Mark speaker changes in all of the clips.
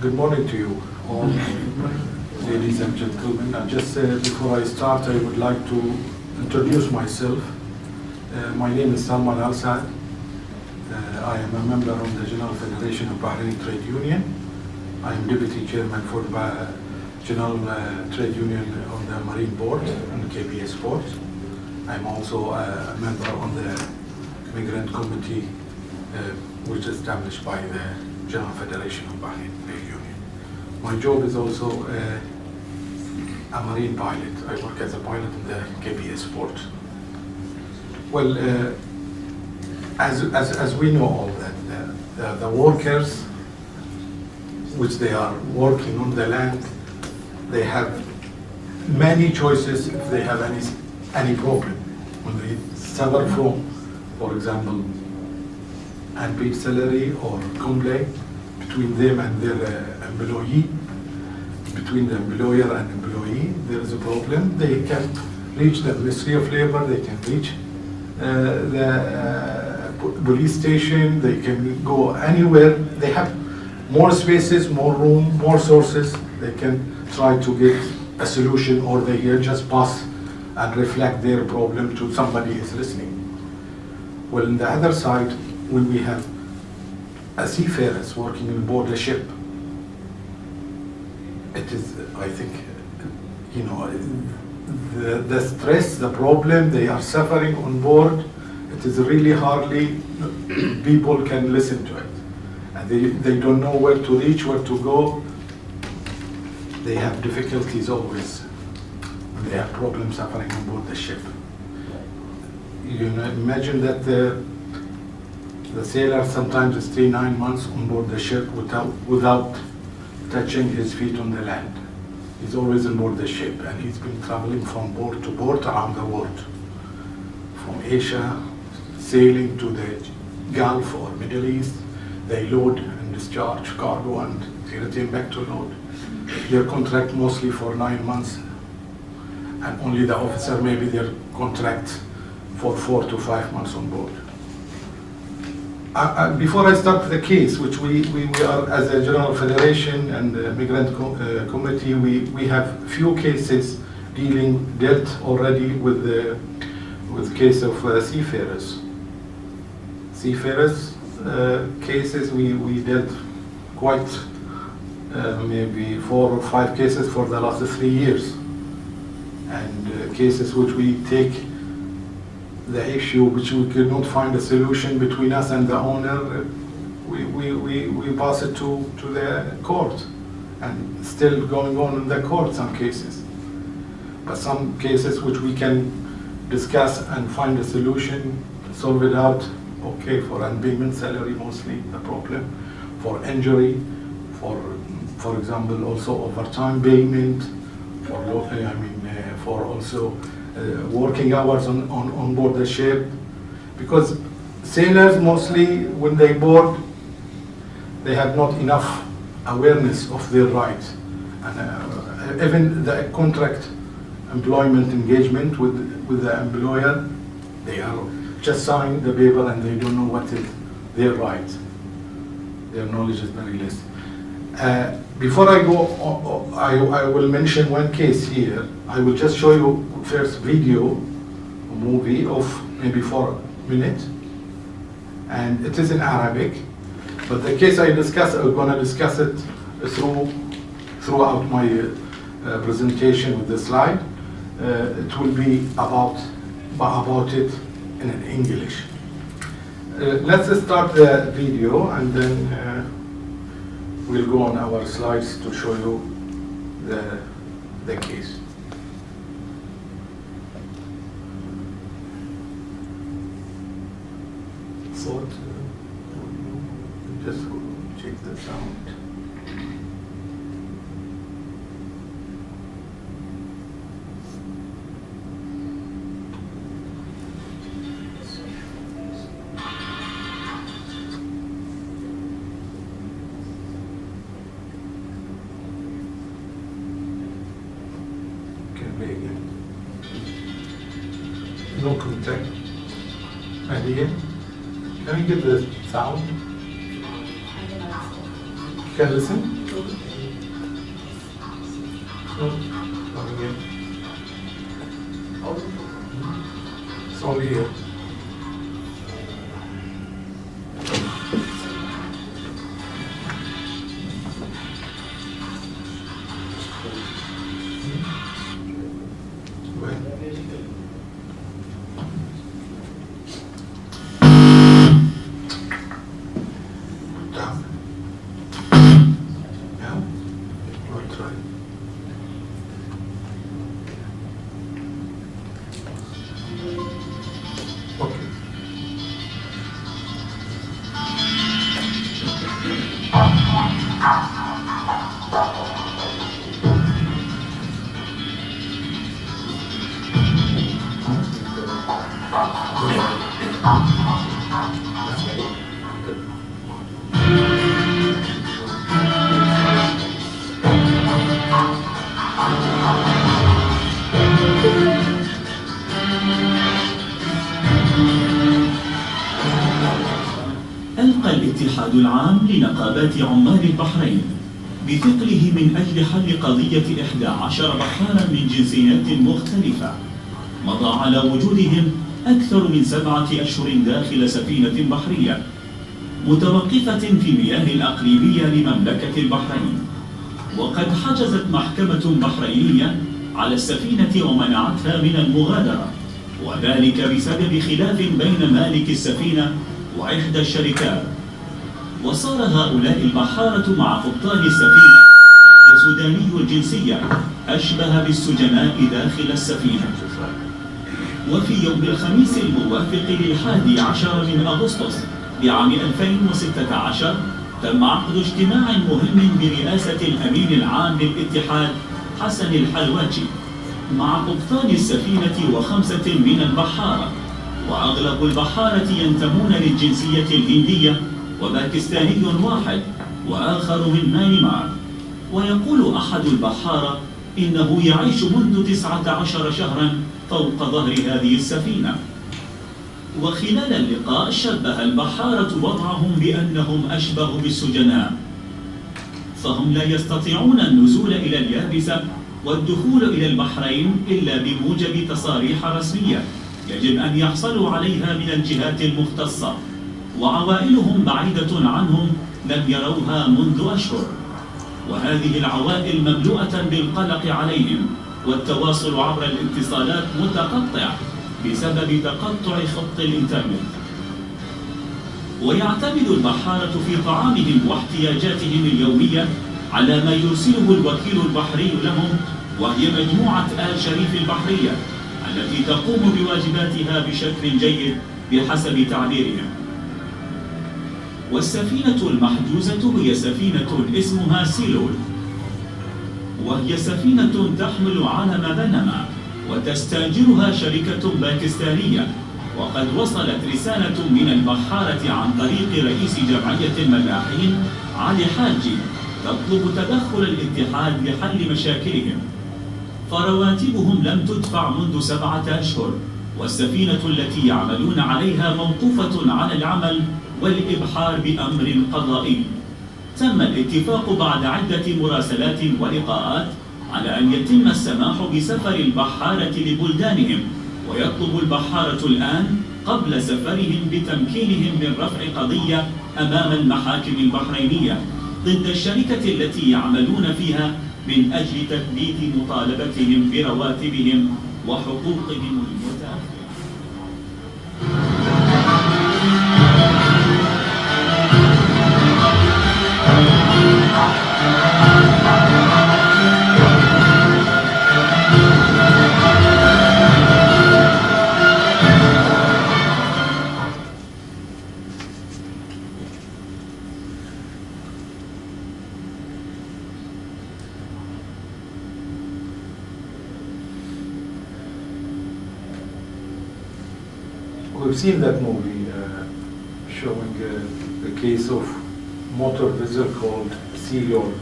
Speaker 1: Good morning to you all, ladies and gentlemen. Just before I start, I would like to introduce myself. My name is Salman Al-Sa'd. I am a member of the General Federation of Bahrain Trade Union. I am Deputy Chairman for the General Trade Union on the Marine Board and KBS Board. I'm also a member on the Migrant Committee, which is established by the General Federation of Bahrain Trade Union. My job is also a marine pilot. I work as a pilot in the KBS Board. Well, as we know all that, the workers, which they are working on the land, they have many choices if they have any problem. When they suffer from, for example, unpaid salary or complaint between them and their employee, between the employer and employee, there is a problem. They can reach the Ministry of Labor, they can reach the police station, they can go anywhere. They have more spaces, more room, more sources. They can try to get a solution, or they just pass and reflect their problem to somebody who is listening. Well, on the other side, when we have a seafarers working on board a ship, it is, I think, you know, the stress, the problem they are suffering on board, it is really hardly people can listen to it. And they don't know where to reach, where to go. They have difficulties always when they have problems suffering on board the ship. You know, imagine that the sailor sometimes stay 9 months on board the ship without touching his feet on the land. He's always on board the ship, and he's been traveling from port to port around the world. From Asia, sailing to the Gulf or Middle East, they load and discharge cargo and they return back to load. Their contract mostly for 9 months, and only the officer maybe their contract for 4 to 5 months on board. Before I start the case, which we are as a General Federation and Migrant Committee, we have few cases dealt already with the case of seafarers. Seafarers cases we dealt quite maybe 4 or 5 cases for the last 3 years, and cases which we take the issue which we could not find a solution between us and the owner, we pass it to the court, and still going on in the court some cases. But some cases which we can discuss and find a solution, solve it out, okay, for unpayment salary mostly the problem, for injury, for example also overtime payment, for also working hours on board the ship, because sailors mostly when they board, they have not enough awareness of their rights, and even the contract employment engagement with the employer, they are just signing the paper and they don't know what is their rights. Their knowledge is very less. Before I go, I will mention one case here. I will just show you first video, a movie of maybe 4 minutes, and it is in Arabic. But the case I'm going to discuss it throughout my presentation with the slide. It will be about it in English. Let's start the video, and then we'll go on our slides to show you the case. So just check the sound. No contact. Idea? Can we get the sound? Can you listen? It's only here.
Speaker 2: ألقى الاتحاد العام لنقابات عمال البحرين بثقله من أجل حل قضية 11 بحارا من جنسيات مختلفة مضى على وجودهم أكثر من 7 أشهر داخل سفينة بحرية متوقفة في مياه الأقليمية لمملكة البحرين. وقد حجزت محكمة بحرينية على السفينة ومنعتها من المغادرة، وذلك بسبب خلاف بين مالك السفينة وإحدى الشركات. وصار هؤلاء البحارة مع قبطان السفينة وسوداني الجنسية أشبه بالسجناء داخل السفينة. وفي يوم الخميس الموافق ل11 من أغسطس لعام 2016 تم عقد اجتماع مهم برئاسة الأمين العام للاتحاد حسن الحلواتي مع قبطان السفينة و5 من البحارة، وأغلب البحارة ينتمون للجنسية الهندية وباكستاني واحد وآخر من ميانمار. ويقول أحد البحارة إنه يعيش منذ 19 شهرا فوق ظهر هذه السفينة. وخلال اللقاء شبه البحارة وضعهم بأنهم أشبه بالسجناء، فهم لا يستطيعون النزول إلى اليابسة والدخول إلى البحرين إلا بموجب تصاريح رسمية يجب أن يحصلوا عليها من الجهات المختصة، وعوائلهم بعيدة عنهم لم يروها منذ أشهر. وهذه العوائل مملوءة بالقلق عليهم، والتواصل عبر الاتصالات متقطع بسبب تقطع خط الإنترنت. ويعتمد البحارة في طعامهم واحتياجاتهم اليومية على ما يرسله الوكيل البحري لهم، وهي مجموعة آل شريف البحرية التي تقوم بواجباتها بشكل جيد بحسب تعبيرهم. والسفينة المحجوزة هي سفينة اسمها سيلول، وهي سفينة تحمل علم بنما وتستأجرها شركة باكستانية. وقد وصلت رسالة من البحارة عن طريق رئيس جمعية الملاحين علي حاجي تطلب تدخل الاتحاد لحل مشاكلهم، فرواتبهم لم تدفع منذ 7 أشهر، والسفينة التي يعملون عليها موقوفة عن العمل والإبحار بأمر قضائي. تم الاتفاق بعد عدة مراسلات ولقاءات على أن يتم السماح بسفر البحارة لبلدانهم، ويطلب البحارة الآن قبل سفرهم بتمكينهم من رفع قضية أمام المحاكم البحرينية ضد الشركة التي يعملون فيها من أجل تثبيت مطالبتهم برواتبهم وحقوقهم المتأخرة.
Speaker 1: We've seen that movie showing the case of motor vessel called Sea Lord.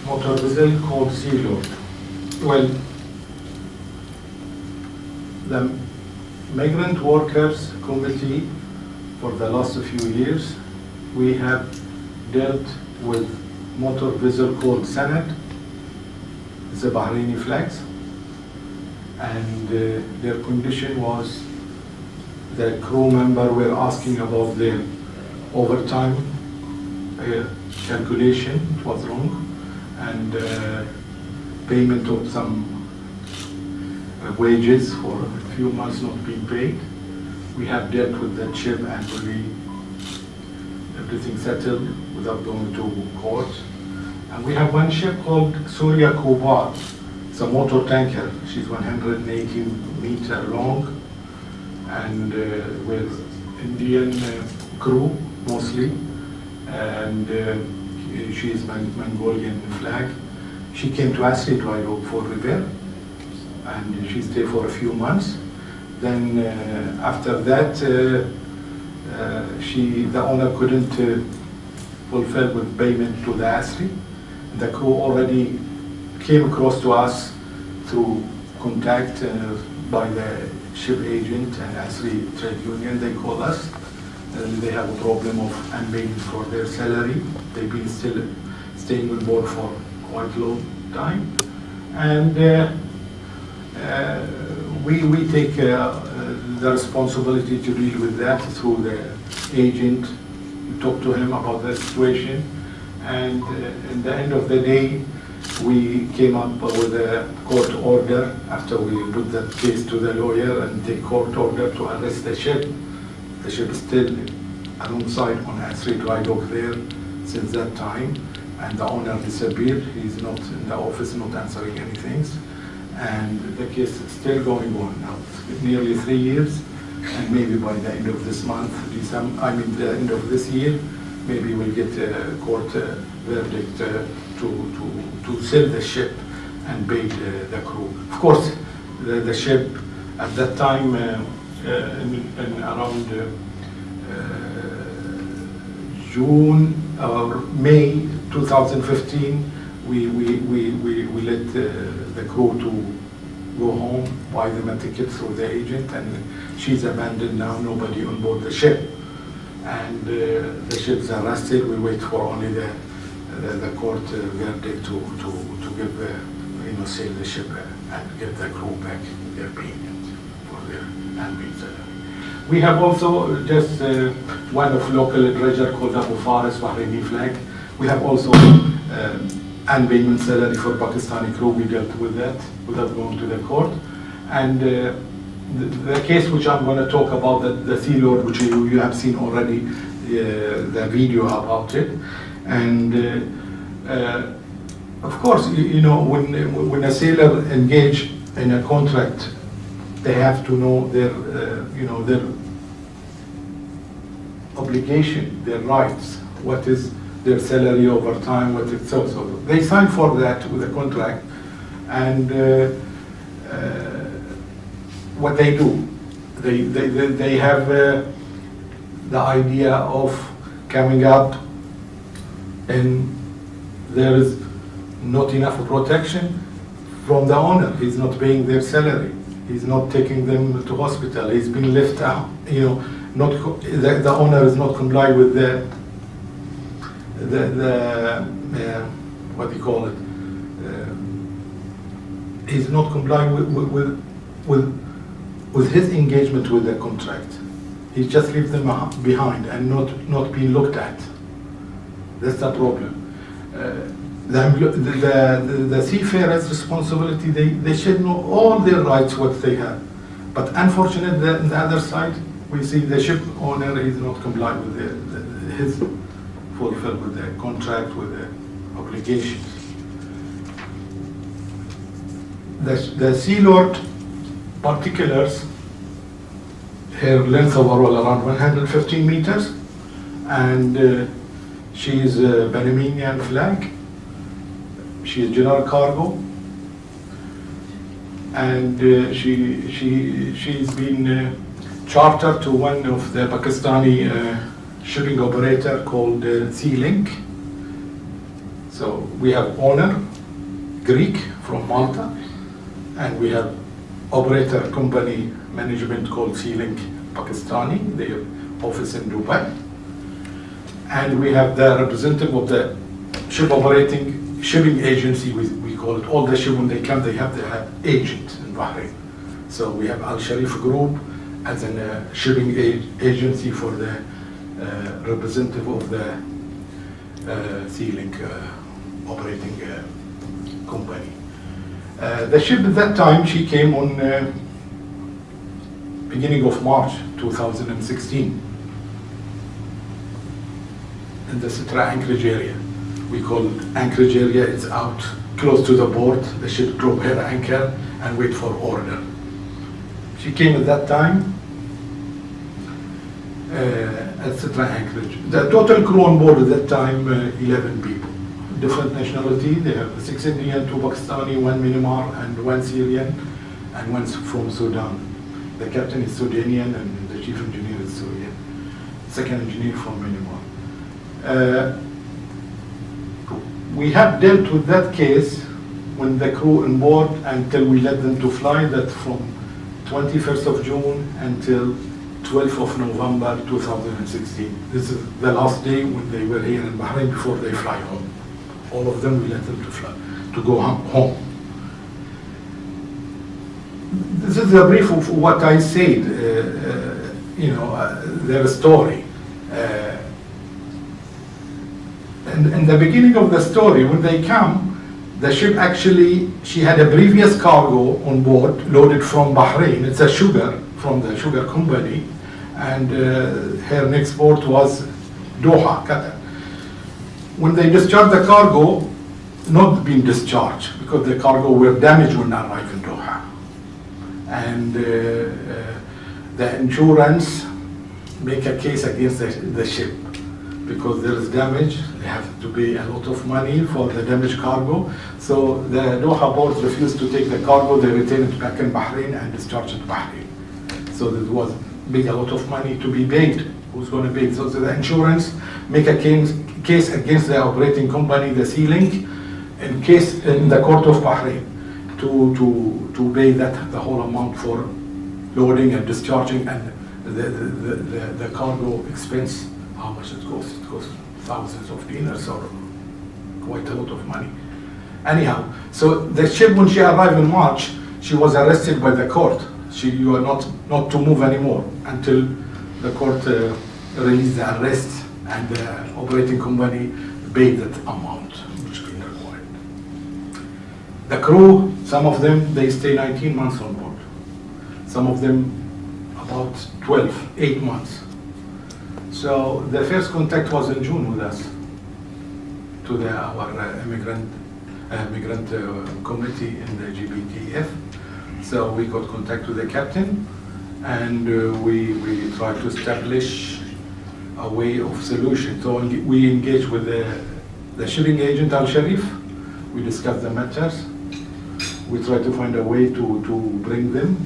Speaker 1: Motor vessel called Sea Lord. Well, the Migrant Workers Committee for the last few years, we have dealt with motor vessel called Sanad the Bahraini flags, and their condition was the crew member were asking about their overtime calculation, it was wrong, and payment of some wages for a few months not being paid. We have dealt with that ship and everything settled without going to court. And we have one ship called Surya Kubar. It's a motor tanker. She's 180 meter long and with Indian crew mostly. And she is Mongolian flag. She came to Asri dry dock for repair and she stayed for a few months. Then after that, the owner couldn't fulfill with payment to the Asri. The crew already came across to us through contact by the ship agent and Asri trade union. They call us. They have a problem of unpayment for their salary. They've been still staying on board for quite a long time. And we take the responsibility to deal with that through the agent. We talk to him about the situation, and in the end of the day, we came up with a court order after we put that case to the lawyer and the court order to arrest the ship. The ship is still alongside on Asri dry dock there since that time, and the owner disappeared. He's not in the office, not answering anything. And the case is still going on now, nearly 3 years, and maybe by the end of this month, the end of this year, maybe we'll get a court verdict to sell the ship and pay the crew. Of course, the ship at that time, in around June or May 2015, we let the crew to go home, buy them a ticket through the agent, and she's abandoned now, nobody on board the ship. And the ship's arrested. We wait for only the court verdict to give, sell the ship and get the crew back their payment for their unpaid salary. We have also just one of local treasure called Abu Faris, Bahraini flag. We have also unpayment salary for Pakistani crew. We dealt with that without going to the court. And the case which I'm going to talk about, the Sea Lord, which you have seen already, the video about it. And of course, when a sailor engage in a contract, they have to know their obligation, their rights, what is their salary over time, what it's so. They sign for that with a contract, and what they do, they have the idea of coming up, and there is not enough protection from the owner. He's not paying their salary. He's not taking them to hospital. He's been left out. The owner is not complying with the what do you call it? He's not complying with his engagement with the contract. He just leaves them behind and not being looked at. That's the problem. The seafarer's responsibility, they should know all their rights, what they have. But unfortunately, on the other side, we see the ship owner is not complying with his fulfill with the contract, with the obligations. The Sea Lord particulars, her length overall around 115 meters, and she is a Panamanian flag. She is general cargo, and she's been chartered to one of the Pakistani shipping operator called Sea Link. So we have owner, Greek from Malta, and we have operator company management called Sea Link Pakistani, their office in Dubai. And we have the representative of the ship operating shipping agency, we call it. All the ship, when they come, they have their agent in Bahrain. So we have Al Sharif Group as a shipping agency for the representative of the Sea-Link operating company. The ship at that time, she came on beginning of March 2016 in the Sitra anchorage area. We call anchorage area, it's out close to the port. The ship drove her anchor and wait for order. She came at that time at Sitra anchorage. The total crew on board at that time, 11 people. Different nationality. They have 6 Indian, 2 Pakistani, 1 Myanmar, and 1 Syrian, and 1 from Sudan. The captain is Sudanian, and the chief engineer is Syrian. Second engineer from Myanmar. We have dealt with that case when the crew on board until we let them to fly, that from 21st of June until 12th of November 2016. This is the last day when they were here in Bahrain before they fly home. All of them, we let them to fly, to go home. This is a brief of what I said, their story. In the beginning of the story, when they come, the ship actually, she had a previous cargo on board loaded from Bahrain. It's a sugar from the sugar company, and her next port was Doha, Qatar. When they discharged the cargo, not being discharged because the cargo were damaged when they arrived in Doha. And the insurance make a case against the ship because there is damage. They have to pay a lot of money for the damaged cargo. So the Doha port refused to take the cargo. They returned it back in Bahrain and discharged it to Bahrain. So there was a lot of money to be paid. Who's going to pay? So the insurance make a case against the operating company, the Sea-Link, in the court of Bahrain to pay the whole amount for loading and discharging and the cargo expense. How much it costs? It costs thousands of dinars or quite a lot of money. Anyhow, so the ship, when she arrived in March, she was arrested by the court. You are not to move anymore until the court released the arrest and the operating company paid that amount which been required. The crew, some of them, they stay 19 months on board. Some of them about 8 months. So the first contact was in June with us, to our immigrant committee in the GBTF. So we got contact with the captain, and we tried to establish a way of solution. So we engaged with the shipping agent Al Sharif. We discussed the matters. We tried to find a way to bring them.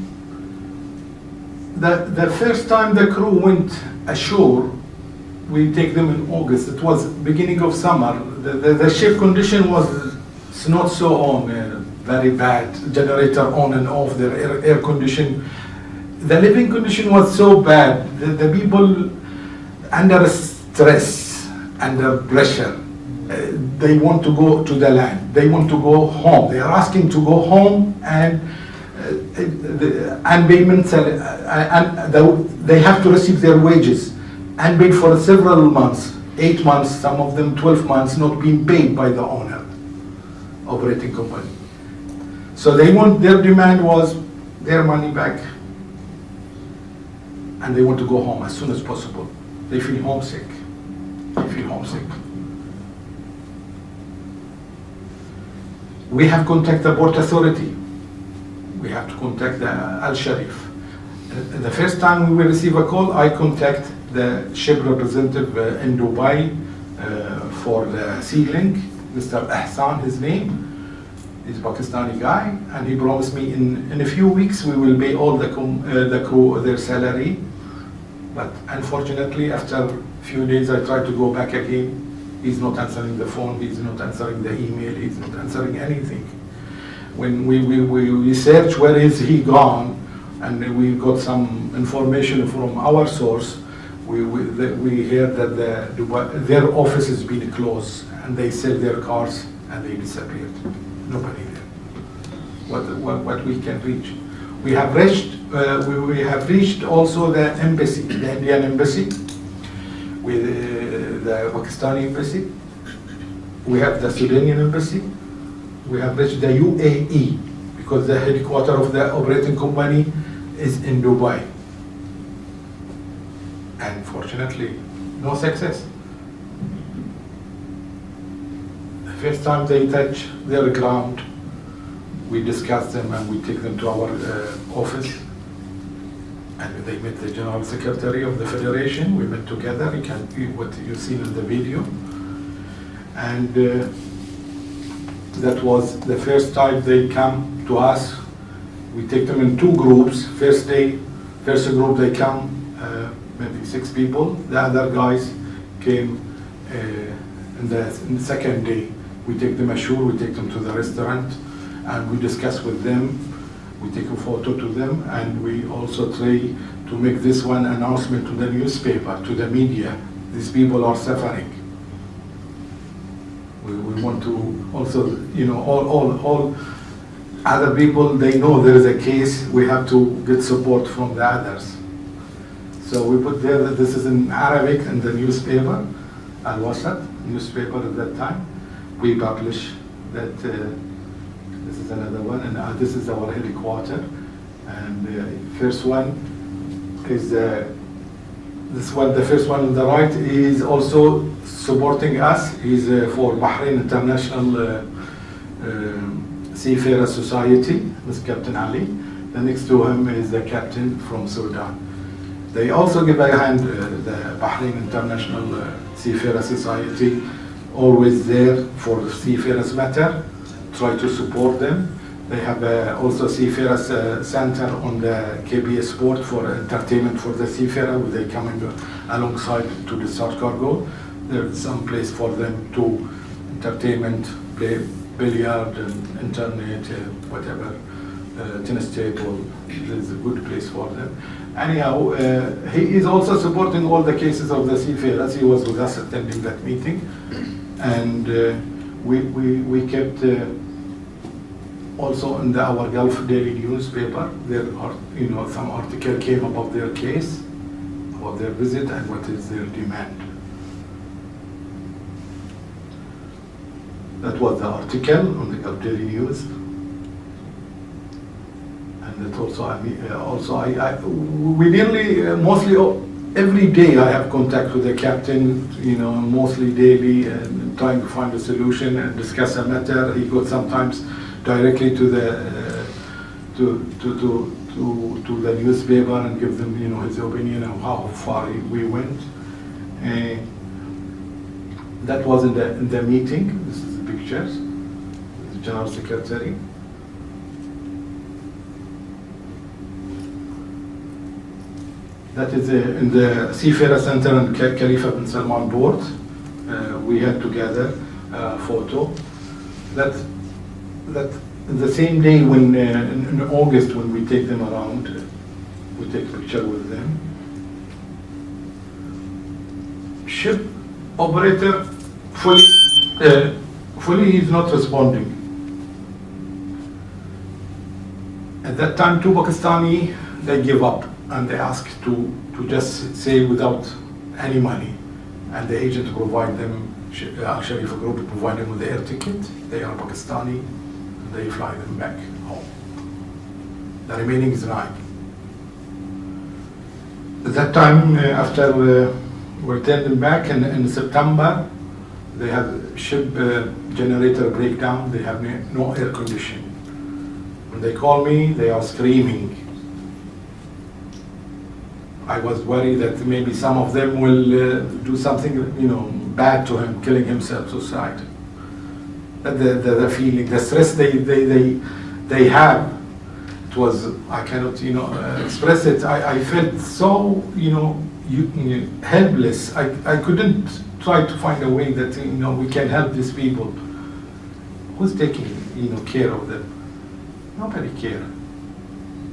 Speaker 1: The first time the crew went ashore, we take them in August. It was beginning of summer. The ship condition was not so on, very bad. Generator on and off, the air condition. The living condition was so bad. The people under stress, under pressure, they want to go to the land. They want to go home. They are asking to go home and payment, and they have to receive their wages and paid for several months, 8 months, some of them 12 months, not being paid by the owner, operating company. So their demand was their money back, and they want to go home as soon as possible. They feel homesick. We have contacted the port authority. We have to contact the Al Sharif. The first time we will receive a call, I contact the ship representative in Dubai for the Sea-Link, Mr. Ahsan, his name. He's a Pakistani guy, and he promised me in a few weeks we will pay all the crew their salary. But unfortunately, after a few days, I tried to go back again. He's not answering the phone, he's not answering the email, he's not answering anything. When we search where is he gone, and we got some information from our source, we hear that their office has been closed and they sell their cars and they disappeared. Nobody there. What we can reach. We have reached also the embassy, the Indian embassy, with the Pakistani embassy. We have the Sudanian embassy. We have reached the UAE because the headquarters of the operating company is in Dubai. And fortunately, no success. The first time they touch their ground, we discuss them and we take them to our office. And they met the General Secretary of the Federation. We met together, what you've seen in the video. And that was the first time they come to us. We take them in two groups. First group they come, maybe 6 people. The other guys came in the second day. We take them ashore, we take them to the restaurant, and we discuss with them. We take a photo to them, and we also try to make this one announcement to the newspaper, to the media. These people are suffering. We want to also, all other people, they know there is a case, we have to get support from the others. So we put there that this is in Arabic in the newspaper, Al-Wasat newspaper at that time. We publish that this is another one, and this is our headquarters. And the first one is this one. The first one on the right is also supporting us. He's for Bahrain International Seafarer Society, Mr. Captain Ali. The next to him is the captain from Sudan. They also give a hand, the Bahrain International Seafarer Society, always there for seafarers matter, try to support them. They have also Seafarers Center on the KBS port for entertainment for the seafarer. They come alongside to the South Cargo. There's some place for them to entertainment, play billiard and internet, whatever, tennis table. There's a good place for them. Anyhow, he is also supporting all the cases of the seafarers. He was with us attending that meeting. And we kept also in our Gulf Daily newspaper, there are, some article came about their case, about their visit and what is their demand. That was the article on the Gulf Daily News. And that also, we nearly, mostly every day I have contact with the captain, mostly daily, and trying to find a solution and discuss a matter. He goes sometimes directly to the to the newspaper and give them, his opinion of how far we went. That was in the meeting. This is the pictures. The General Secretary. That is in the Seafarer Center in Khalifa bin Salman board. We had together a photo. That the same day when in August when we take them around, we take a picture with them. Ship operator fully is not responding. At that time, 2 Pakistani, they give up. And they ask to just sail without any money, and the agent provide them, Al-Sharifa Group provide them with the air ticket. They are Pakistani, and they fly them back home. The remaining is 9. At that time, after we returned them back in September, they have ship generator breakdown. They have no air conditioning. When they call me, they are screaming. I was worried that maybe some of them will do something, bad to him, killing himself, suicide. The feeling, the stress they have, it was, I cannot, express it. I felt so, helpless. I couldn't try to find a way that, we can help these people. Who's taking, care of them? Nobody cares.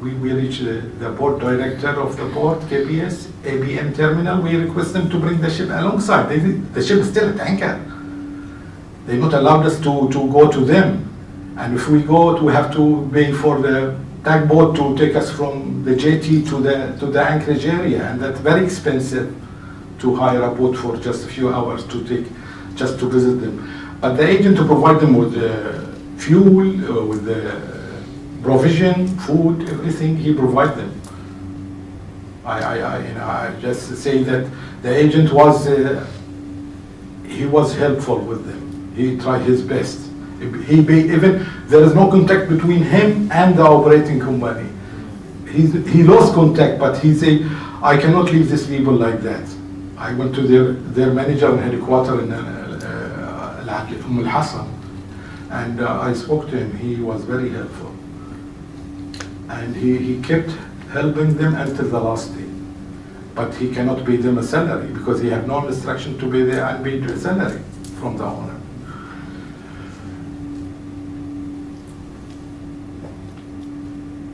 Speaker 1: We reach the board director of the port, KBS, ABM terminal. We request them to bring the ship alongside. The ship is still at anchor. They not allowed us to go to them. And if we go, we have to pay for the tugboat to take us from the jetty to the anchorage area, and that's very expensive to hire a boat for just a few hours to visit them. But the agent to provide them with fuel, with provision, food, everything, he provides them. I just say that the agent was helpful with them. He tried his best. Even there is no contact between him and the operating company. He lost contact, but he said, I cannot leave these people like that. I went to their manager and headquarters in Al-Hassan, and I spoke to him. He was very helpful, and he kept helping them until the last day. But he cannot pay them a salary because he had no instruction to pay their unpaid salary from the owner.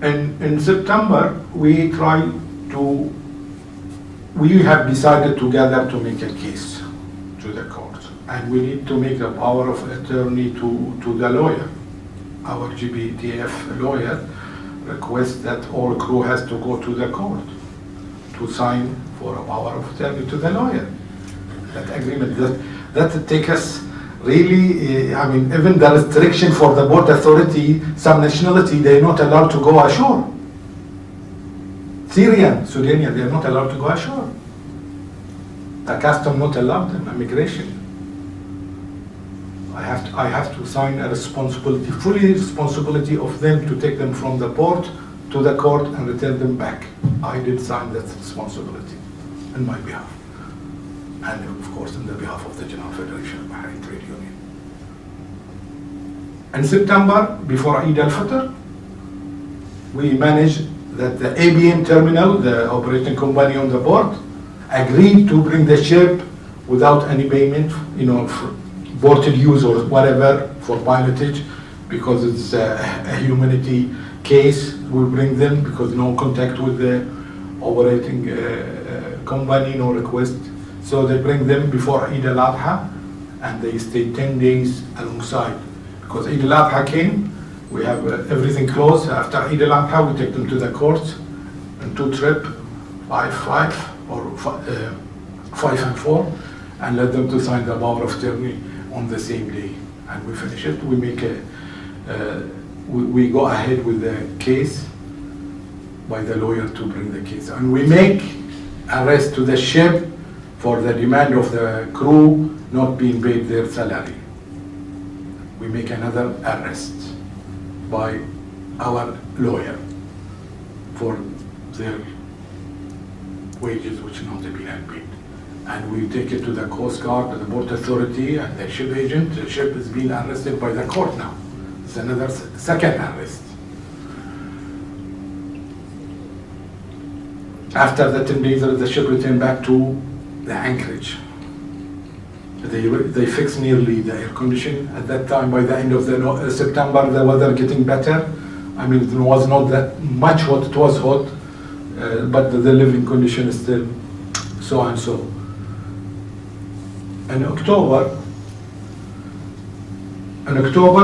Speaker 1: And in September, we have decided together to make a case to the court, and we need to make a power of attorney to the lawyer. Our GBTF lawyer requests that all crew has to go to the court to sign for a power of attorney to the lawyer. That agreement, that take us really, even the restriction for the Port Authority, some nationality, they're not allowed to go ashore. Syrian, Sudanian, they're not allowed to go ashore. The custom not allowed them, immigration. I have to sign a responsibility, fully responsibility of them to take them from the port to the court and return them back. I did sign that responsibility on my behalf. And of course on the behalf of the General Federation of Bahrain Trade Union. In September, before Eid al-Fitr, we managed that the ABM terminal, the operating company on the port, agreed to bring the ship without any payment, for ported use or whatever for pilotage, because it's a humanity case. We bring them because no contact with the operating company, no request. So they bring them before Eid al-Adha, and they stay 10 days alongside. Because Eid al-Adha came, we have everything closed. After Eid al-Adha, we take them to the court in 2 trips, 5 and 4, and let them to sign the power of attorney on the same day. And we finish it. We make we go ahead with the case by the lawyer to bring the case, and we make arrest to the ship for the demand of the crew not being paid their salary. We make another arrest by our lawyer for their wages which not been unpaid. And we take it to the Coast Guard, the Port Authority, and the ship agent. The ship is being arrested by the court now. It's another second arrest. After the 10 days, the ship returned back to the anchorage. They fixed nearly the air condition. At that time, by the end of the September, the weather getting better. It was not that much hot, it was hot, but the living condition is still so and so. In October,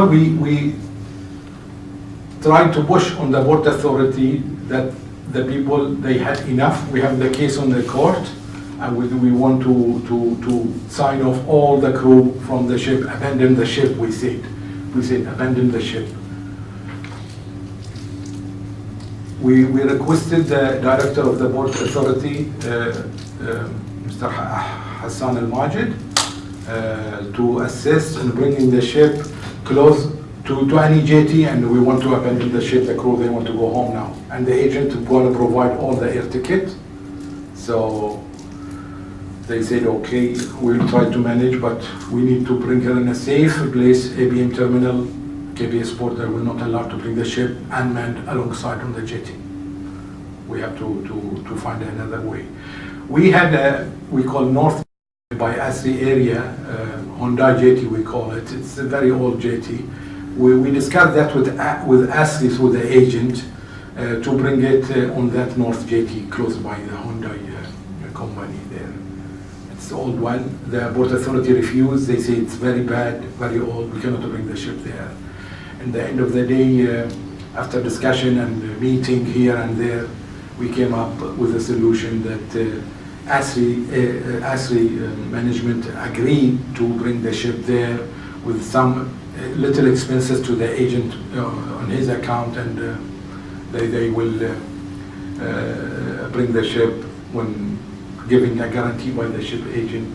Speaker 1: we tried to push on the Port Authority that the people, they had enough. We have the case on the court, and we want to sign off all the crew from the ship, abandon the ship, we said abandon the ship. We requested the director of the Port Authority, Mr. Hassan Al-Majid, to assist in bringing the ship close to any jetty, and we want to abandon the ship. The crew, they want to go home now, and the agent going to provide all the air ticket. So they said, okay, we'll try to manage, but we need to bring her in a safe place. ABM terminal, KBS port, they will not allow to bring the ship unmanned alongside on the jetty. We have to find another way. We had we call North by Asri area, Hyundai jetty we call it. It's a very old jetty. We discussed that with Asri through the agent to bring it on that North jetty close by the Hyundai company there. it's old one. The Port Authority refused. They say it's very bad, very old. We cannot bring the ship there. And the end of the day, after discussion and meeting here and there, we came up with a solution that ASRI management agreed to bring the ship there with some little expenses to the agent on his account, and they will bring the ship when giving a guarantee by the ship agent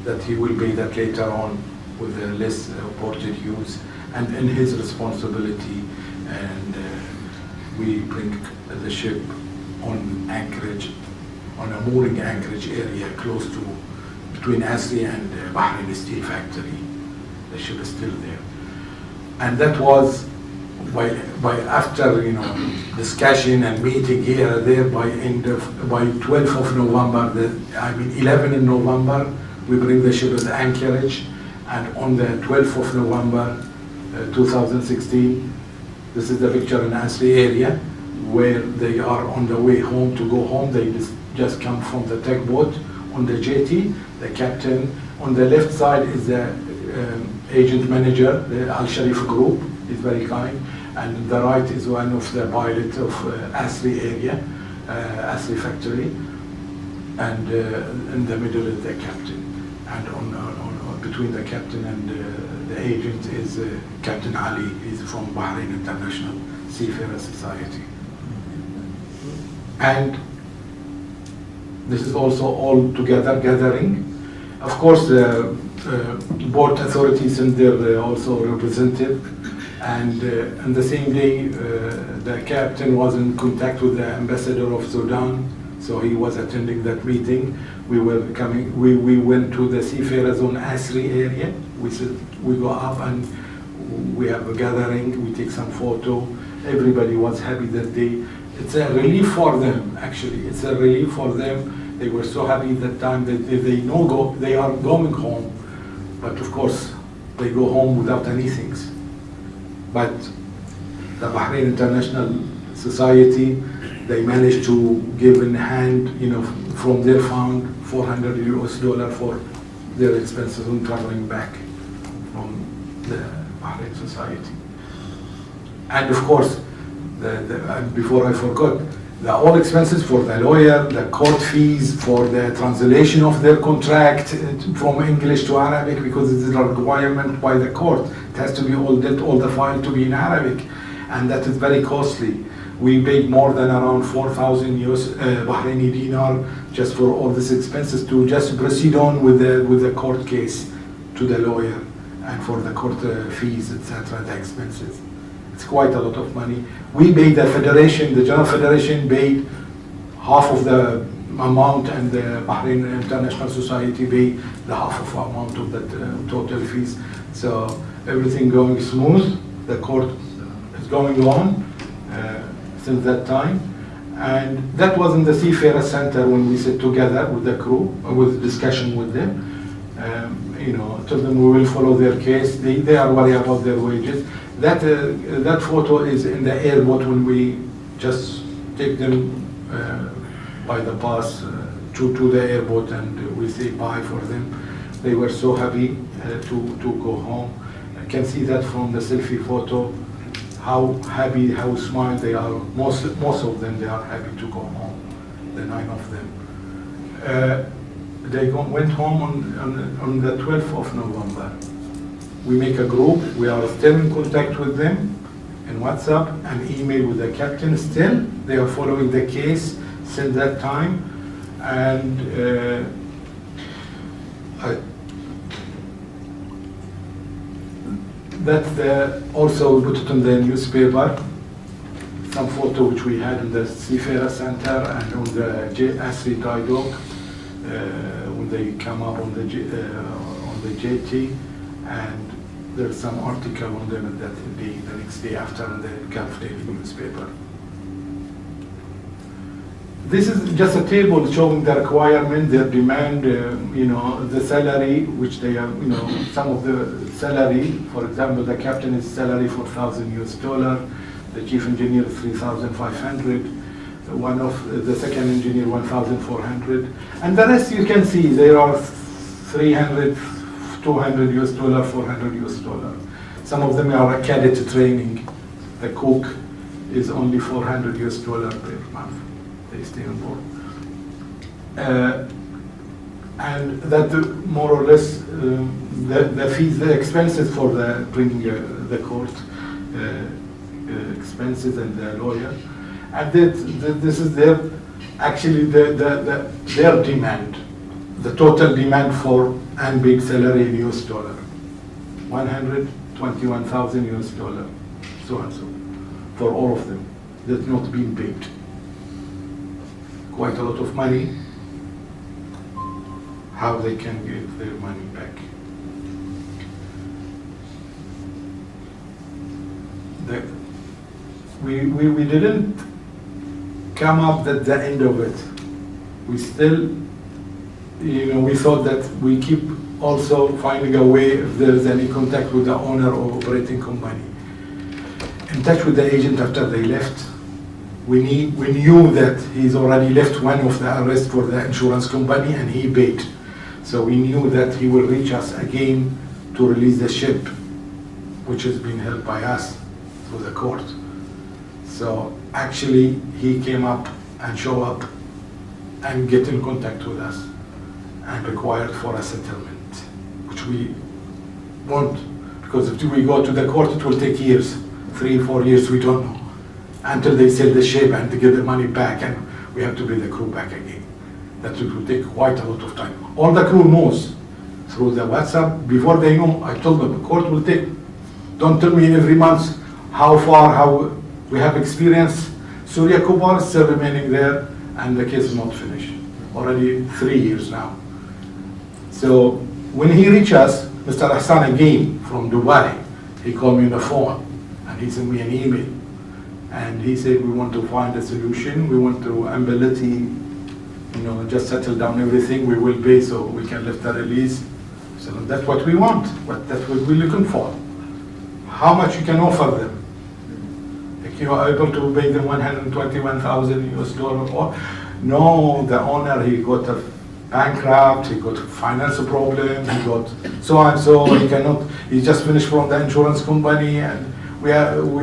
Speaker 1: that he will pay that later on with less ported use and in his responsibility. And we bring the ship on anchorage, on a mooring anchorage area close to between ASRI and Bahrain Steel Factory. The ship is still there. And that was by after discussion and meeting here and there, by 12th of November, 11 in November, we bring the ship at anchorage, and on the 12th of November 2016, this is the picture in ASRI area where they are on the way home to go home. They just come from the tugboat on the jetty. The captain on the left side is the agent manager, the Al Sharif group, is very kind, and the right is one of the pilot of ASRI area, ASRI factory, and in the middle is the captain, and on between the captain and the agent is Captain Ali. He's from Bahrain International Seafarer Society. And this is also all together gathering. Of course, the port authorities and their also representative, and on the same day, the captain was in contact with the ambassador of Sudan, so he was attending that meeting. We went to the seafarers on ASRI area. We said we go up and we have a gathering. We take some photo. Everybody was happy that day. It's a relief for them. Actually, it's a relief for them. They were so happy that time that they are going home. But of course, they go home without anything. But the Bahrain International Society, they managed to give in hand, from their fund, $400 for their expenses when traveling back from the Bahrain Society. And of course, before I forgot, all expenses for the lawyer, the court fees, for the translation of their contract from English to Arabic, because it's a requirement by the court. It has to be all the file to be in Arabic, and that is very costly. We paid more than around 4,000 US Bahraini dinar just for all these expenses to just proceed on with the court case to the lawyer, and for the court fees, etc., the expenses. It's quite a lot of money. We paid the federation, the General Federation paid half of the amount, and the Bahrain International Society paid the half of the amount of the total fees. So everything going smooth. The court is going on since that time. And that was in the Seafarer Center when we sit together with the crew, with discussion with them. Told them we will follow their case. They are worried about their wages. That photo is in the airport when we just take them by the bus to the airport, and we say bye for them. They were so happy to go home. I can see that from the selfie photo, how happy, how smiled they are. Most of them, they are happy to go home, the 9 of them. They went home on the 12th of November. We make a group. We are still in contact with them in WhatsApp and email with the captain still. They are following the case since that time. And also we put it in the newspaper, some photo which we had in the Seafarer Center and on the ASRI dry dock when they come up on the jetty, and there's some article on them that day, the next day after, in the Gulf Daily newspaper. This is just a table showing the requirement, their demand, the salary, which they are, some of the salary. For example, the captain is salary $4,000, the chief engineer $3,500, one of the second engineer $1,400, and the rest you can see there are 300, 200 US dollar, 400 US dollar. Some of them are cadet training. The cook is only 400 US dollar per month. They stay on board. And that more or less the fees, the expenses for the bringing the court expenses and the lawyer, and this is their actually their demand, the total demand for unpaid salary in US dollar, 121,000 US dollar, so and so, for all of them that's not being paid. Quite a lot of money. How they can get their money back. We didn't come up at the end of it. We still, we thought that we keep also finding a way if there is any contact with the owner or operating company. In touch with the agent after they left. We knew that he's already left one of the arrests for the insurance company and he paid. So we knew that he will reach us again to release the ship, which is being held by us through the court. So actually he came up and showed up and get in contact with us and required for a settlement, which we want, because if we go to the court it will take years, 3-4 years, we don't know, until they sell the ship and to get the money back and we have to pay the crew back again. That it will take quite a lot of time. All the crew knows through the WhatsApp. Before they know, I told them the court will take, don't tell me every month how we have experience. Surya Kumar is still remaining there and the case is not finished. Already 3 years now. So when he reached us, Mr. Hassan again from Dubai, he called me on the phone and he sent me an email. And he said, we want to find a solution. We want to ability, just settle down everything. We will pay so we can lift the release. So that's what we want. That's what we're looking for. How much you can offer them? If you are able to pay them 121,000 US dollar or no, the owner, he got a bankrupt, he got a financial problem, he got so and so, he just finished from the insurance company and we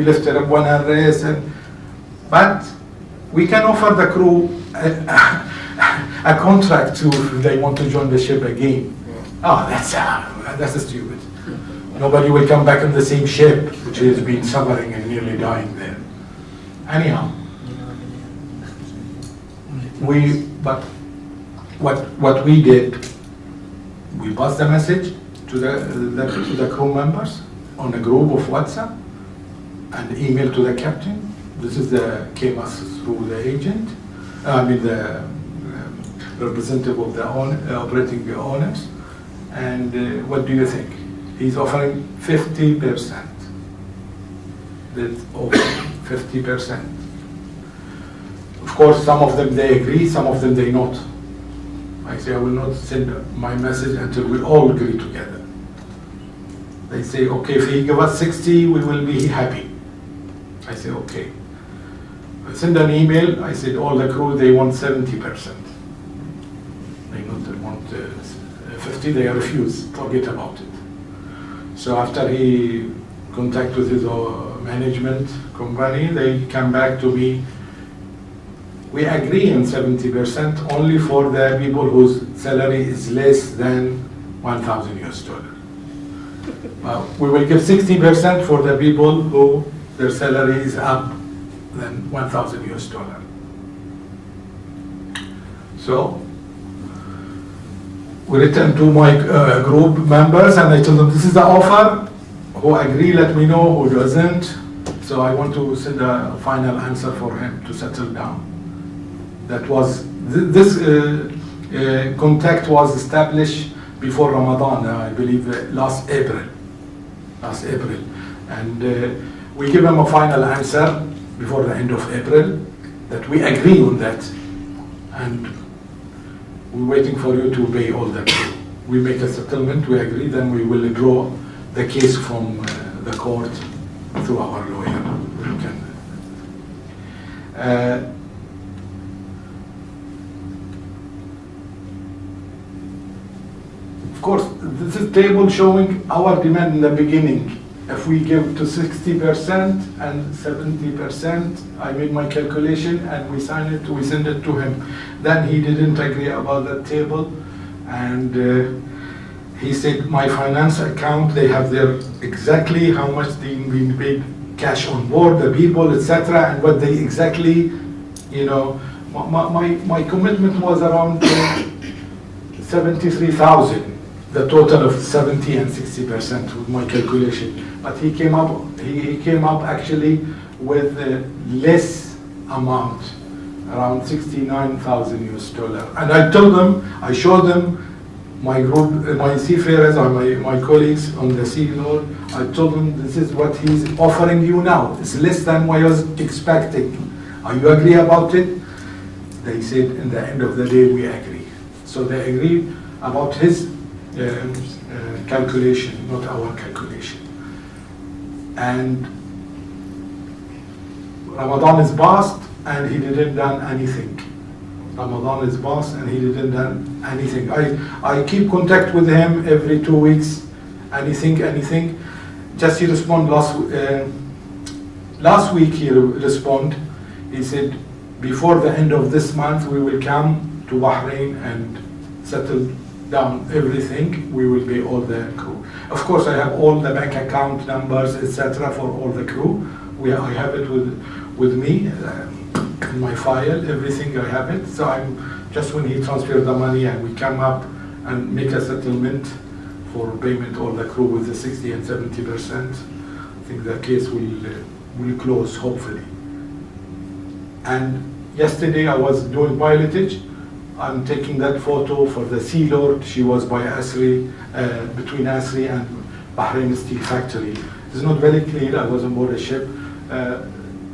Speaker 1: lifted up one arrest, but we can offer the crew a contract to if they want to join the ship again. Oh, that's stupid. Nobody will come back on the same ship, which has been suffering and nearly dying there. Anyhow, but what we did, we passed the message to the crew members on a group of WhatsApp and email to the captain. This is came us through the agent, the representative of the operating owners. And what do you think? He's offering 50%. That's over 50%. Of course, some of them they agree, some of them they not. I say I will not send my message until we all agree together. They say, okay, if he give us 60, we will be happy. I say, okay. I send an email, I said all the crew, they want 70%. They don't want 50, they refuse, forget about it. So after he contact with his management company, they come back to me. We agree on 70% only for the people whose salary is less than 1,000 US dollar. We will give 60% for the people who their salary is up than 1,000 US dollar. So we returned to my group members and I told them this is the offer. Who agree, let me know. Who doesn't, so I want to send a final answer for him to settle down. That was this contact was established before Ramadan, I believe last April, and we give him a final answer before the end of April that we agree on that, and we're waiting for you to pay all that. We make a settlement, we agree, then we will withdraw the case from the court through our lawyer. We can. Of course, this is table showing our demand in the beginning. If we give to 60% and 70%, I made my calculation and we sign it, we send it to him. Then he didn't agree about that table, and he said my finance account, they have their exactly how much they been paid cash on board, the people, etc., and what they exactly, you know, my commitment was around 73,000. The total of 70 and 60% with my calculation. But he came up actually with less amount, around 69,000 US dollar. And I told them, I showed them my group, my seafarers or my colleagues on the sea load. I told them this is what he's offering you now. It's less than what I was expecting. Are you agree about it? They said in the end of the day we agree. So they agreed about his calculation, not our calculation. And Ramadan is past and he didn't done anything. Ramadan is past and he didn't done anything. I keep contact with him every 2 weeks. Anything. Just he respond last week he respond. He said before the end of this month we will come to Bahrain and settle down everything. We will pay all the crew. Of course, I have all the bank account numbers, etc., for all the crew. I have it with me in my file. Everything I have it. So I'm just when he transfers the money and we come up and make a settlement for payment all the crew with the 60 and 70%. I think the case will close hopefully. And yesterday I was doing pilotage. I'm taking that photo for the Sea Lord. She was by Asri, between Asri and Bahrain Steel Factory. It's not very clear. I was on board a ship.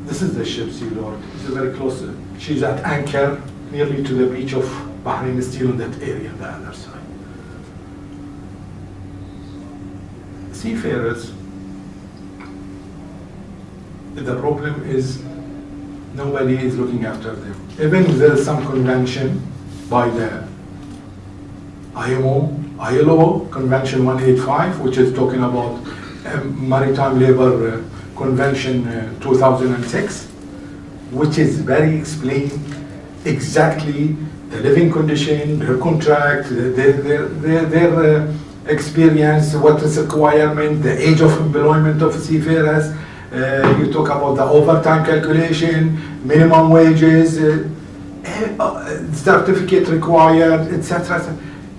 Speaker 1: This is the ship, Sea Lord. It's very close. She's at anchor, nearly to the beach of Bahrain Steel in that area, on the other side. Seafarers, the problem is nobody is looking after them. Even if there is some convention by the ILO Convention 185, which is talking about Maritime Labor Convention 2006, which is very explained exactly the living condition, their contract, their experience, what is the requirement, the age of employment of seafarers. You talk about the overtime calculation, minimum wages, certificate required, etc.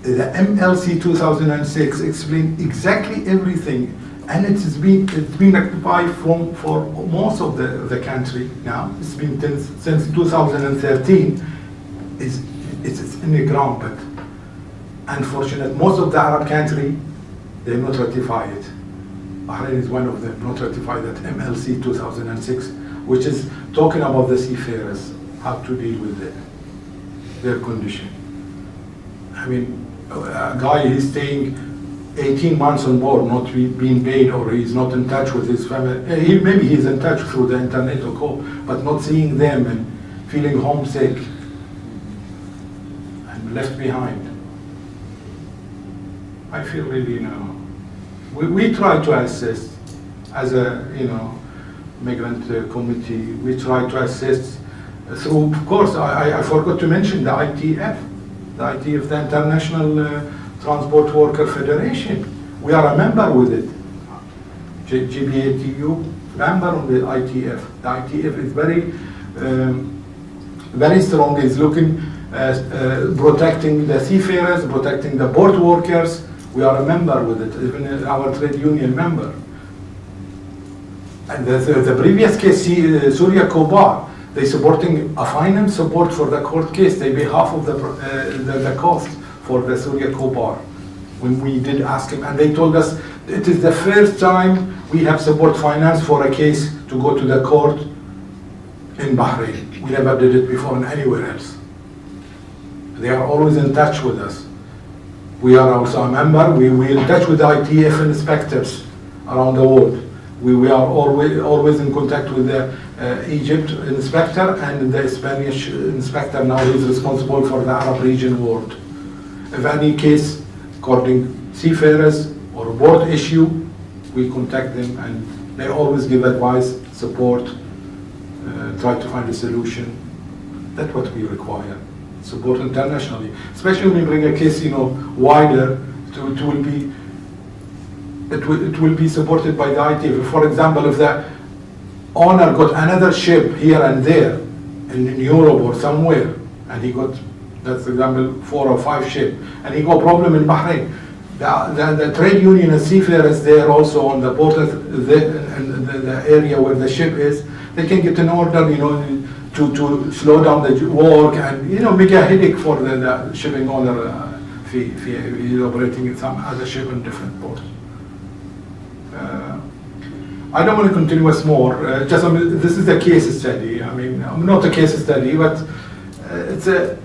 Speaker 1: The MLC 2006 explained exactly everything, and it's been occupied for most of the country now. It's been since 2013. It's in the ground, but unfortunately, most of the Arab country they not ratify it. Bahrain is one of them, not ratify that MLC 2006, which is talking about the seafarers, how to deal with their condition. I mean, a guy is staying 18 months on board, not being paid, or he's not in touch with his family. Maybe he's in touch through the internet or call, but not seeing them and feeling homesick and left behind. I feel really, we try to assist as a, migrant committee. We try to assist through, of course, I forgot to mention the ITF, the International Transport Worker Federation. We are a member with it. GBATU, member of the ITF. The ITF is very strong, is looking at protecting the seafarers, protecting the port workers. We are a member with it, even our trade union member. And the previous case, Surya Kobar, they supporting a finance support for the court case. They pay half of the cost for the Surya Kobar. When we did ask him, and they told us it is the first time we have support finance for a case to go to the court in Bahrain. We never did it before in anywhere else. They are always in touch with us. We are also a member. We in touch with the ITF inspectors around the world. We are always in contact with the Egypt inspector and the Spanish inspector. Now he's responsible for the Arab region world. If any case, according seafarers or board issue, we contact them and they always give advice, support, try to find a solution. That's what we require. Support internationally, especially when we bring a case, wider. It will be supported by the ITF. For example, if the owner got another ship here and there in Europe or somewhere, and he got, that's example, 4 or 5 ships, and he got problem in Bahrain, the trade union and seafarers there also on the port, the area where the ship is, they can get an order, to slow down the work and make a headache for the shipping owner operating in some other ship in different ports. I don't want to continue with more. This is a case study. Not a case study, but it's a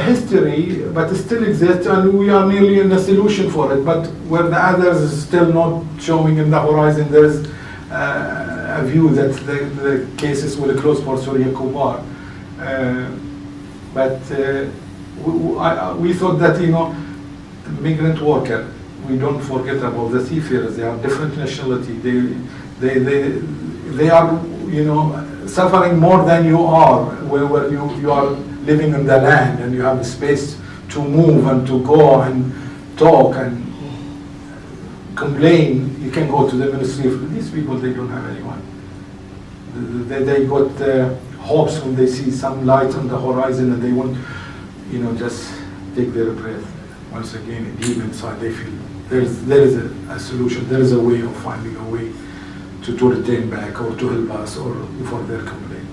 Speaker 1: history, but it still exists, and we are nearly in a solution for it. But where the others is still not showing in the horizon, there is a view that the cases will close for Surya Kubar. But we thought that migrant worker, we don't forget about the seafarers. They are different nationality. They are suffering more than you are, where you are living in the land and you have space to move and to go and talk and complain. You can go to the ministry. These people, they don't have anyone. They got hopes when they see some light on the horizon and they want, just take their breath. Once again, deep inside, they feel there is a solution. There is a way of finding a way to return back or to help us or for their complaint.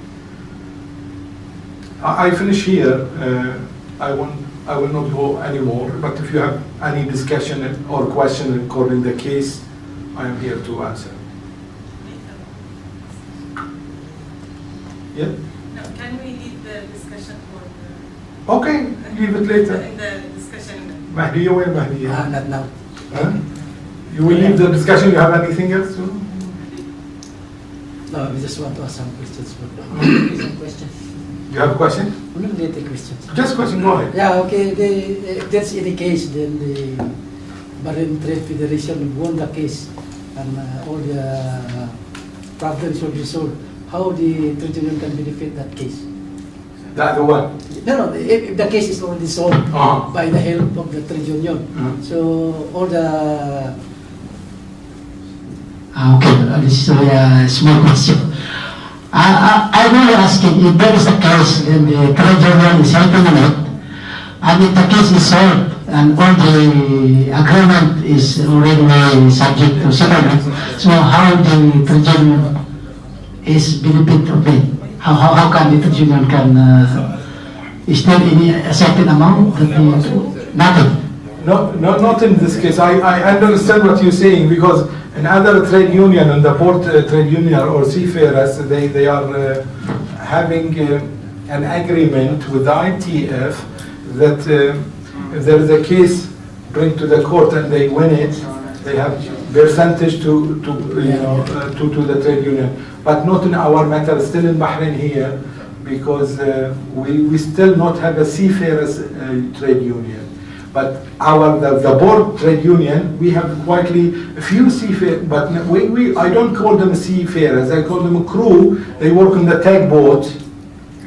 Speaker 1: I finish here. I will not go anymore. But if you have any discussion or question regarding the case, I am here to answer. Yeah.
Speaker 3: No, can we leave the discussion for the...
Speaker 1: Okay, leave it later.
Speaker 3: In the discussion.
Speaker 1: Mahdiya, where Mahdiya?
Speaker 4: Not now.
Speaker 1: Huh? You will leave the discussion. You have anything else to?
Speaker 4: No, we just want to ask some questions. Some question.
Speaker 1: You have a question?
Speaker 4: No, get the questions.
Speaker 1: Just question. Go ahead.
Speaker 4: Yeah, okay. If that's in the case, then the Bahrain Trade Federation won the case, and all the problems will be solved. How the trade union can benefit that case?
Speaker 1: The other one?
Speaker 4: No. If the case is already solved by the help of the trade union, so all the.
Speaker 5: Okay, this is a small question. I will asking if there is a case and the trade union is helping on it, and if the case is solved and all the agreement is already subject to settlement, so how the trade union is benefit of it? How can the trade union can is there any a certain amount that nothing?
Speaker 1: No, not in this case. I understand what you're saying, because in other trade union, in the port trade union or seafarers, they are having an agreement with the ITF that if there is a case bring to the court and they win it, they have percentage to the trade union. But not in our matter, still in Bahrain here, because we still not have a seafarers trade union. But the board trade union, we have quietly a few seafarers, but I don't call them seafarers, I call them a crew. They work on the tugboat.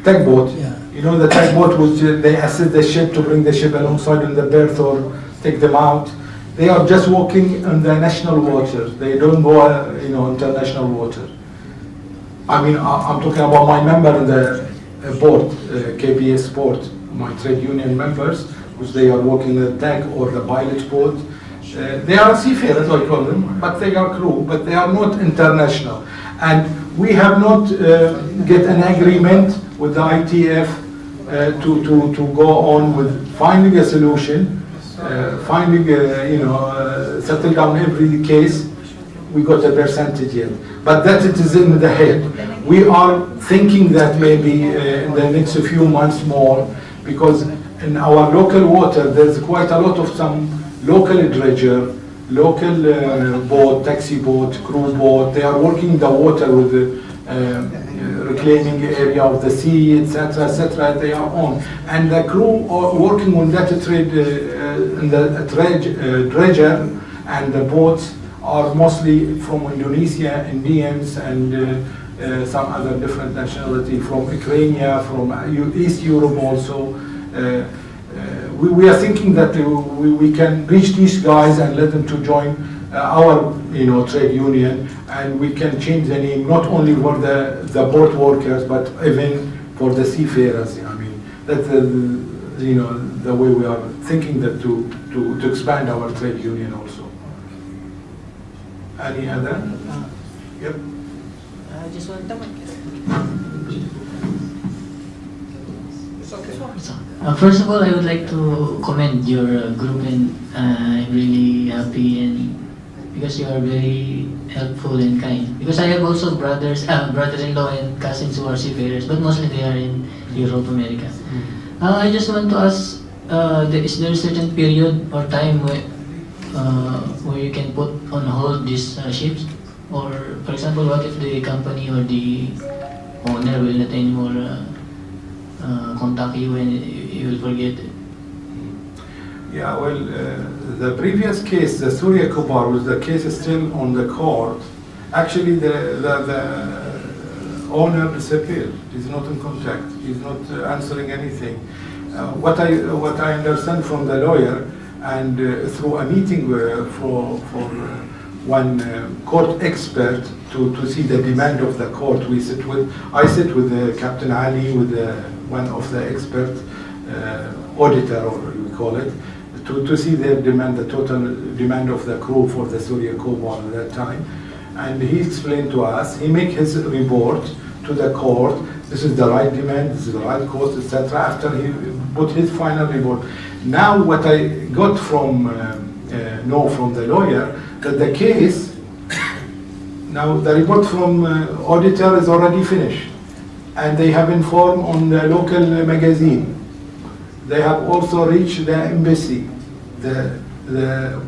Speaker 1: Yeah. The tugboat which they assist the ship to bring the ship alongside in the berth or take them out. They are just working on the national water. They don't go, international water. I'm talking about my member in the board, KBS board, my trade union members, which they are working the tank or the pilot boat. They are seafarers, I call them, but they are crew, but they are not international. And we have not get an agreement with the ITF to go on with finding a solution, settle down every case. We got a percentage yet, but that it is in the head. We are thinking that maybe in the next few months more, because in our local water there's quite a lot of some local dredger, local boat, taxi boat, crew boat. They are working the water with the reclaiming area of the sea, etc., etc. They are on, and the crew are working on that trade dredger and the boats are mostly from Indonesia, Indians, and some other different nationality from Ukraine, from East Europe also. We are thinking that we can reach these guys and let them to join our trade union, and we can change the name not only for the port workers but even for the seafarers. I mean, that's the way we are thinking that to expand our trade union also. Any other? Yep.
Speaker 6: Just one. First of all, I would like to commend your group, and I'm really happy and because you are very helpful and kind. Because I have also brother-in-law and cousins who are seafarers, but mostly they are in Europe, America. I just want to ask, is there a certain period or time where you can put on hold these ships? Or, for example, what if the company or the owner will not anymore contact you and you will forget it?
Speaker 1: Yeah, well, the previous case, the Surya Kubar, the case is still on the court. Actually, the owner disappeared. He's not in contact. He's not answering anything. What I understand from the lawyer, and through a meeting for one court expert to see the demand of the court, I sit with Captain Ali, with one of the expert auditor, or we call it, to see their demand, the total demand of the crew for the Surya Kubar at that time. And he explained to us, he make his report to the court, this is the right demand, this is the right cost, etc. After he put his final report. Now what I got from the lawyer, that the case, now the report from auditor is already finished, and they have informed on the local magazine. They have also reached the embassy, the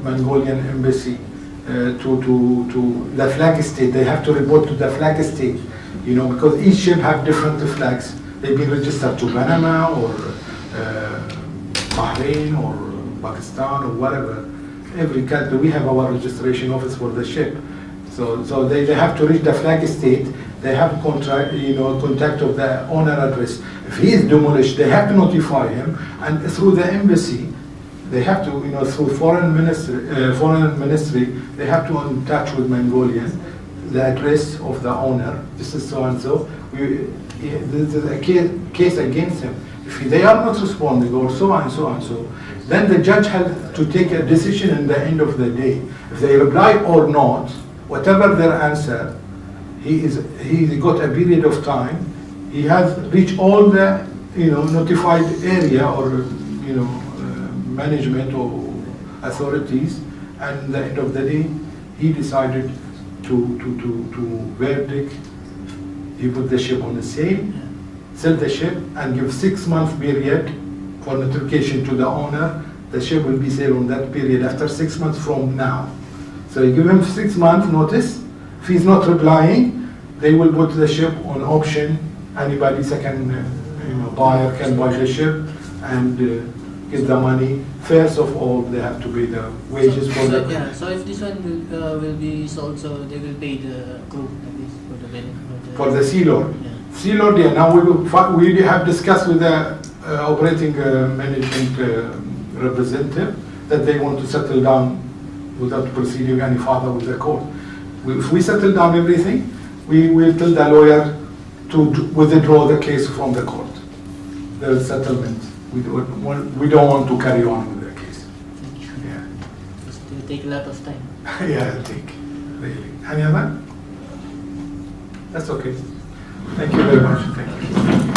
Speaker 1: Mongolian embassy, to the flag state. They have to report to the flag state, because each ship have different flags. They've been registered to Panama or Bahrain or Pakistan or whatever. Every country, we have our registration office for the ship. So they have to reach the flag state. They have contact of the owner address. If he is demolished, they have to notify him, and through the embassy, they have to, through foreign ministry, they have to in touch with Mongolian, the address of the owner. This is so and so. This is a case against him. If they are not responding, or so and so and so, then the judge has to take a decision in the end of the day. If they reply or not, whatever their answer, he got a period of time. He has reached all the notified area or management or authorities, and at the end of the day, he decided to verdict. He put the ship on the sell the ship, and give 6-month period for notification to the owner. The ship will be sold on that period after 6 months from now. So you give him 6-month notice. If he's not replying, they will put the ship on auction. Anybody second buyer can buy the ship and get the money. First of all, they have to pay the wages for the.
Speaker 6: Yeah. So if this one will be sold, so they will pay the crew at least for the benefit.
Speaker 1: For the sea lord.
Speaker 6: Yeah.
Speaker 1: Sea lord, yeah. Now we have discussed with the operating management representative that they want to settle down without proceeding any further with the court. If we settle down everything, we will tell the lawyer to withdraw the case from the court. The settlement. We don't want to carry on with the case.
Speaker 6: Thank you.
Speaker 1: Yeah.
Speaker 6: It will take a lot of time.
Speaker 1: Yeah, I think. Really. Any other? That's okay. Thank you very much. Thank you.